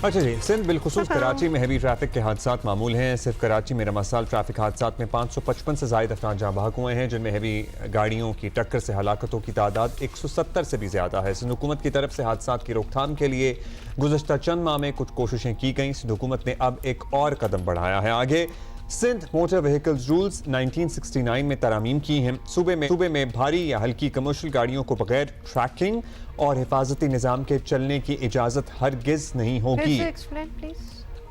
अच्छा जी, सिंध बिलखुसूस कराची में heavy traffic के हादसात मामूल हैं। सिर्फ कराची में रमासाल ट्रैफिक हादसात में 555 से ज़ायद अफराद जहाँ बहक हुए हैं, जिनमें हैवी गाड़ियों की टक्कर से हलाकतों की तादाद 170 से भी ज़्यादा है। सिंध हुकूमत की तरफ से हादसात की रोकथाम के लिए गुज़श्ता चंद माह में कुछ कोशिशें की गई। सिंध हुकूमत ने अब एक और कदम बढ़ाया है आगे। सिंध मोटर व्हीकल्स रूल्स 1969 में तरमीम की हैं। सूबे में भारी या हल्की कमर्शियल गाड़ियों को बगैर ट्रैकिंग और हिफाजती निज़ाम के चलने की इजाज़त हरगिज नहीं होगी।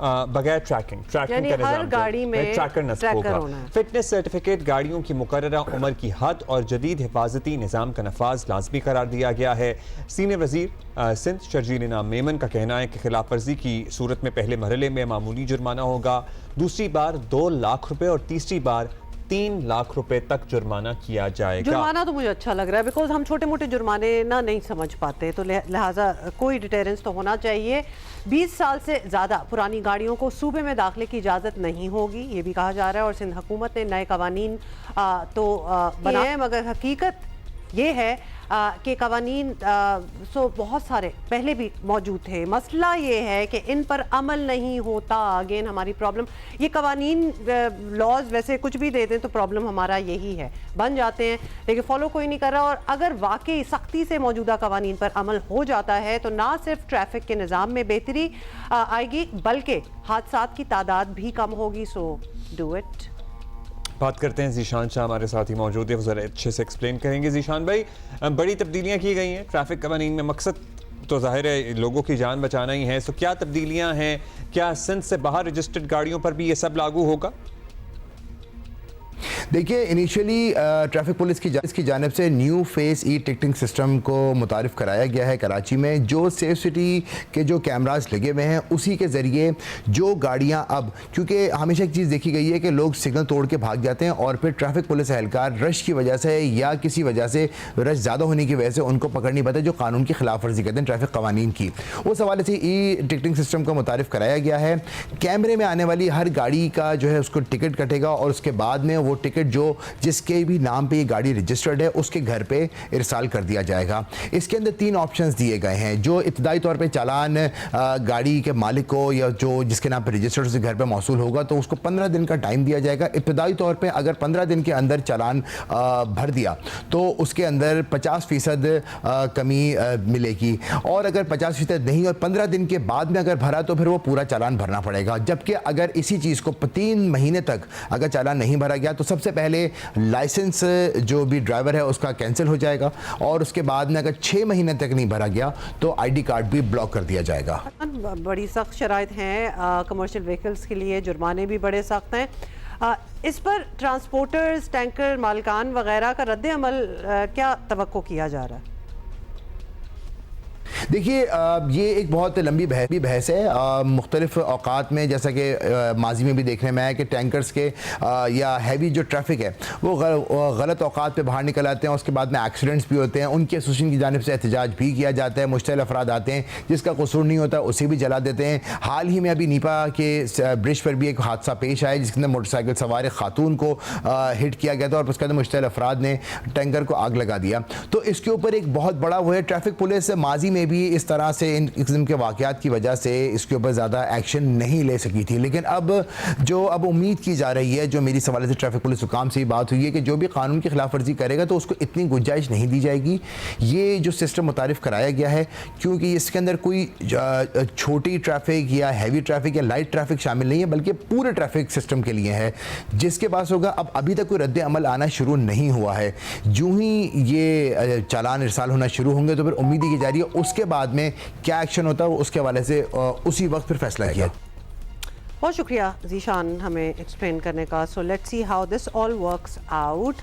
बगैर ट्रैकिंग का निज़ाम गाड़ी में ट्रैकर नस्ब होगा। फिटनेस सर्टिफिकेट, गाड़ियों की मुकर्ररा उम्र की हद और जदीद हिफाजती निज़ाम का नफाज लाजमी करार दिया गया है। सीनियर वज़ीर सिंध शर्जील इनाम मेमन का कहना है कि खिलाफ वर्जी की सूरत में पहले मरहले में मामूली जुर्माना होगा, दूसरी बार 2 लाख रुपए और तीसरी बार 3 लाख रुपए तक जुर्माना किया जाएगा। जुर्माना तो मुझे अच्छा लग रहा है, बिकॉज हम छोटे मोटे जुर्माने ना नहीं समझ पाते, तो लिहाजा कोई डिटेरेंस तो होना चाहिए। 20 साल से ज़्यादा पुरानी गाड़ियों को सूबे में दाखिले की इजाज़त नहीं होगी, ये भी कहा जा रहा है। और सिंध हुकूमत ने नए कवानीन बनाए हैं, मगर हकीकत ये है कि कवानीन बहुत सारे पहले भी मौजूद थे। मसला ये है कि इन पर अमल नहीं होता। अगेन हमारी प्रॉब्लम ये कवानीन लॉज वैसे कुछ भी दे दें तो प्रॉब्लम हमारा यही है, बन जाते हैं लेकिन फॉलो कोई नहीं कर रहा। और अगर वाकई सख्ती से मौजूदा कवानीन पर अमल हो जाता है तो ना सिर्फ ट्रैफिक के निज़ाम में बेहतरी आएगी बल्कि हादसात की तादाद भी कम होगी। So do it. बात करते हैं ज़ीशान शाह हमारे साथ ही मौजूद है, वो ज़रा अच्छे से एक्सप्लेन करेंगे। ज़ीशान भाई, बड़ी तब्दीलियाँ की गई हैं ट्रैफिक कवानीन में, मकसद तो जाहिर है लोगों की जान बचाना ही है। तो क्या तब्दीलियाँ हैं? क्या सिंध से बाहर रजिस्टर्ड गाड़ियों पर भी ये सब लागू होगा? देखिए, इनिशियली ट्रैफिक पुलिस की जानिब से new face e ticketing system को मुतारिफ़ कराया गया है कराची में। जो सेफ सिटी के जो कैमरास लगे हुए हैं उसी के ज़रिए जो गाड़ियां अब, क्योंकि हमेशा एक चीज़ देखी गई है कि लोग सिग्नल तोड़ के भाग जाते हैं और फिर ट्रैफिक पुलिस एहलकार रश की वजह से या किसी वजह से रश ज़्यादा होने की वजह से उनको पकड़ नहीं पाते, जो कानून की खिलाफ वर्जी करते हैं ट्रैफिक कवानीन की। उस हवाले से ई टिकटिंग सिस्टम को मुतारिफ़ कराया गया है। कैमरे में आने वाली हर गाड़ी का जो है उसको टिकट कटेगा और उसके बाद में वो टिकट जो जिसके भी नाम पे ये गाड़ी रजिस्टर्ड है उसके घर पे इरसाल कर दिया जाएगा। इसके अंदर 3 ऑप्शंस दिए गए हैं। जो इब्तदाई तौर पे चालान गाड़ी के मालिक को या जो जिसके नाम पे रजिस्टर्ड उसके घर पे मौसूल होगा तो उसको 15 दिन का टाइम दिया जाएगा। इब्तदाई तौर पे अगर 15 दिन के अंदर चालान भर दिया तो उसके अंदर 50% कमी मिलेगी, और अगर 50% नहीं और 15 दिन के बाद में अगर भरा तो फिर वो पूरा चालान भरना पड़ेगा। जबकि अगर इसी चीज़ को 3 महीने तक अगर चालान नहीं भरा गया तो सबसे पहले लाइसेंस जो भी ड्राइवर है उसका कैंसिल हो जाएगा, और उसके बाद में अगर 6 महीने तक नहीं भरा गया तो आईडी कार्ड भी ब्लॉक कर दिया जाएगा। बड़ी सख्त शराइत हैं कमर्शियल व्हीकल्स के लिए, जुर्माने भी बड़े सख्त हैं। इस पर ट्रांसपोर्टर्स, टैंकर मालिकान वगैरह का रद्द अमल क्या तवक्को किया जा रहा है? देखिए, ये एक बहुत लंबी बहस है। मुख्तलिफ औकात में, जैसा कि माजी में भी देखने में आया कि टैंकर्स के या हैवी जो ट्रैफिक है वो गलत औकात पे बाहर निकल आते हैं, उसके बाद में एक्सीडेंट्स भी होते हैं। उनके एसोसिएशन की जानिब से एहतजाज भी किया जाता है। मुश्तल अफराद आते हैं जिसका कसूर नहीं होता उसे भी जला देते हैं। हाल ही में अभी नीपा के ब्रिज पर भी एक हादसा पेश आया जिसके अंदर मोटरसाइकिल सवार खातून को हिट किया गया था और उसके अंदर मुश्तल अफराद ने टैंकर को आग लगा दिया। तो इसके ऊपर एक बहुत बड़ा वो है, ट्रैफिक पुलिस माजी में भी इस तरह से इन किस्म के वाक़यात की वजह से इसके ऊपर ज़्यादा एक्शन नहीं ले सकी थी। लेकिन अब उम्मीद की जा रही है, जो मेरी सवाल से ट्रैफिक पुलिस हुकाम से ही बात हुई है कि जो भी कानून की खिलाफ वर्जी करेगा तो उसको इतनी गुंजाइश नहीं दी जाएगी। ये जो सिस्टम मुतारिफ़ कराया गया है, क्योंकि इसके अंदर कोई छोटी ट्रैफिक या हैवी ट्रैफिक या लाइट ट्रैफिक शामिल नहीं है, बल्कि पूरे ट्रैफिक सिस्टम के लिए है। जिसके पास होगा, अब अभी तक कोई रद्द अमल आना शुरू नहीं हुआ है। यूँ ही ये चालान इरसाल होना शुरू होंगे तो फिर उम्मीद की जा रही है उसके बाद में क्या एक्शन होता है उसके हवाले से उसी वक्त फिर फैसला किया। बहुत शुक्रिया ज़ीशान हमें एक्सप्लेन करने का। So let's see how this all works out.